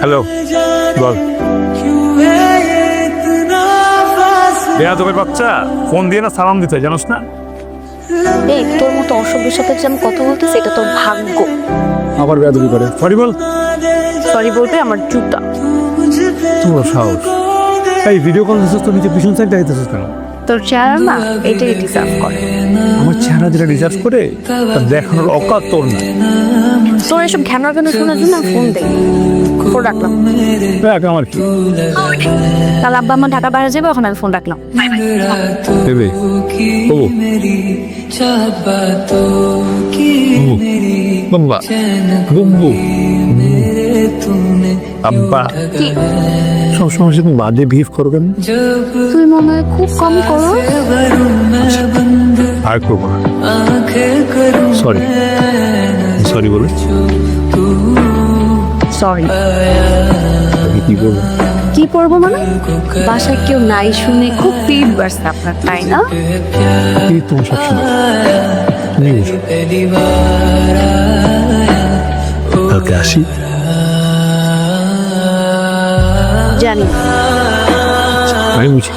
Hello, বল। বেয়াদবের বাচ্চা, phone দিয়ে না সালাম দিতে জানোস না? এই তোর মতো অসভ্যের সাথে যে আমি কথা বলতেছি এটা তোর ভাগ্য। আবার বেয়াদবি করে। সরি বল। সরি বলবে আমার জুতা। তোমার সাহস। এই ভিডিও কল দিছিস তো নিচে পিছন সাইড দেখাইতেছিস কেন? তোর চেহারা না এটাই ডিজার্ভ করে। আমার চেহারা যেটা রিজার্ভ করে তা দেখানোর অকাত তোর না। তোর এসব ঘ্যানোর গান শোনার জন্য আমি ফোন দেই। ফোন রাখলাম। দেখ আমার কি? কাল আব্বা আমার ঢাকা বাইরে যাবে, ওখানে আমি ফোন রাখলাম। দেবে ও বাম্বা বুম্বু আব্বা কি সবসময় তুমি বাজে বিহেভ করো কেন? তুই মনে হয় খুব কম করো। আর করবো না। সরি সরি বলে সরি আমি কি বলবো? কি পড়বো মানে? বাসায় কেউ নাই শুনে খুব পিট বাড়ছে আপনার, তাই না? এই তোমার সবসময় তুমি বুঝো। কালকে আসি। জানি আমি বুঝি